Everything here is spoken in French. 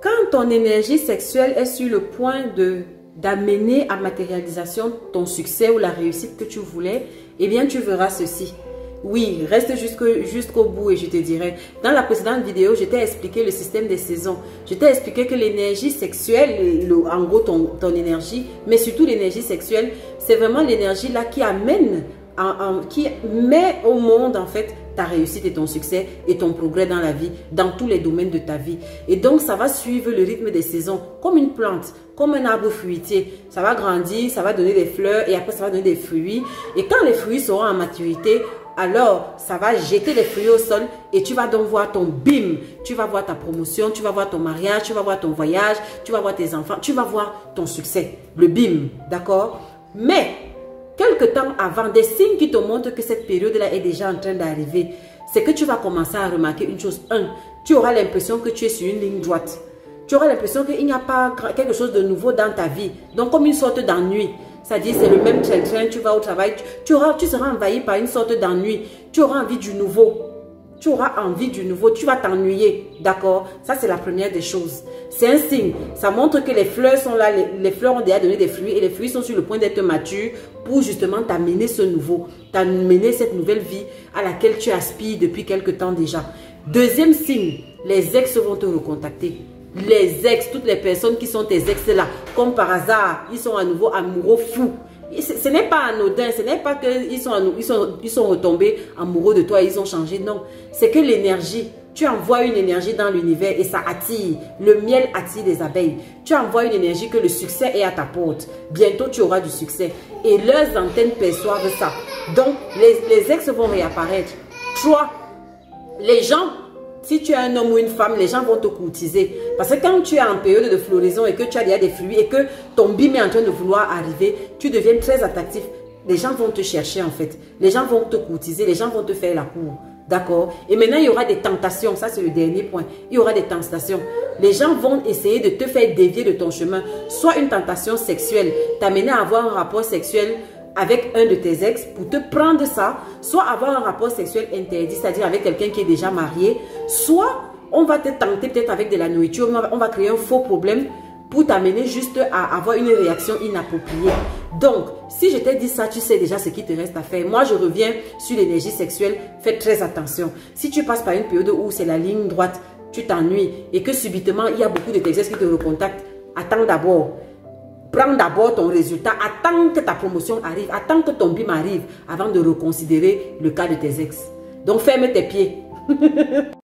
quand ton énergie sexuelle est sur le point d'amener à matérialisation ton succès ou la réussite que tu voulais, eh bien tu verras ceci. Oui, reste jusqu'au bout et je te dirai. Dans la précédente vidéo, je t'ai expliqué le système des saisons. Je t'ai expliqué que l'énergie sexuelle, en gros ton énergie, mais surtout l'énergie sexuelle, c'est vraiment l'énergie là qui amène, qui met au monde en fait ta réussite et ton succès et ton progrès dans la vie, dans tous les domaines de ta vie. Et donc, ça va suivre le rythme des saisons, comme une plante, comme un arbre fruitier. Ça va grandir, ça va donner des fleurs et après, ça va donner des fruits. Et quand les fruits seront en maturité, alors, ça va jeter les fruits au sol et tu vas donc voir ton bim. Tu vas voir ta promotion, tu vas voir ton mariage, tu vas voir ton voyage, tu vas voir tes enfants, tu vas voir ton succès, le bim, d'accord? Mais, quelque temps avant, des signes qui te montrent que cette période-là est déjà en train d'arriver, c'est que tu vas commencer à remarquer une chose. Tu auras l'impression que tu es sur une ligne droite. Tu auras l'impression qu'il n'y a pas quelque chose de nouveau dans ta vie. Donc, comme une sorte d'ennui. C'est-à-dire, c'est le même train, tu vas au travail, tu seras envahi par une sorte d'ennui. Tu auras envie du nouveau. Tu auras envie du nouveau, tu vas t'ennuyer, d'accord? Ça, c'est la première des choses. C'est un signe. Ça montre que les fleurs sont là, les fleurs ont déjà donné des fruits et les fruits sont sur le point d'être matures pour justement t'amener ce nouveau, t'amener cette nouvelle vie à laquelle tu aspires depuis quelque temps déjà. Deuxième signe, les ex vont te recontacter. Les ex, toutes les personnes qui sont tes ex là, comme par hasard, ils sont à nouveau amoureux fous. Ce n'est pas anodin, ce n'est pas qu'ils sont retombés amoureux de toi, ils ont changé, non. C'est que l'énergie, tu envoies une énergie dans l'univers et ça attire. Le miel attire les abeilles. Tu envoies une énergie que le succès est à ta porte. Bientôt, tu auras du succès. Et leurs antennes perçoivent ça. Donc, les ex vont réapparaître. 3. Les gens, si tu es un homme ou une femme, les gens vont te courtiser. Parce que quand tu es en période de floraison et que tu as déjà des fruits et que ton bim est en train de vouloir arriver, tu deviens très attractif. Les gens vont te chercher en fait. Les gens vont te courtiser, les gens vont te faire la cour. D'accord? Et maintenant, il y aura des tentations. Ça, c'est le dernier point. Il y aura des tentations. Les gens vont essayer de te faire dévier de ton chemin. Soit une tentation sexuelle, t'amener à avoir un rapport sexuel avec un de tes ex pour te prendre ça, soit avoir un rapport sexuel interdit, c'est-à-dire avec quelqu'un qui est déjà marié, soit on va te tenter peut-être avec de la nourriture, on va créer un faux problème pour t'amener juste à avoir une réaction inappropriée. Donc, si je t'ai dit ça, tu sais déjà ce qui te reste à faire. Moi, je reviens sur l'énergie sexuelle. Fais très attention. Si tu passes par une période où c'est la ligne droite, tu t'ennuies et que subitement, il y a beaucoup de tes ex qui te recontactent, attends d'abord. Prends d'abord ton résultat, attends que ta promotion arrive, attends que ton bim arrive avant de reconsidérer le cas de tes ex. Donc, ferme tes pieds.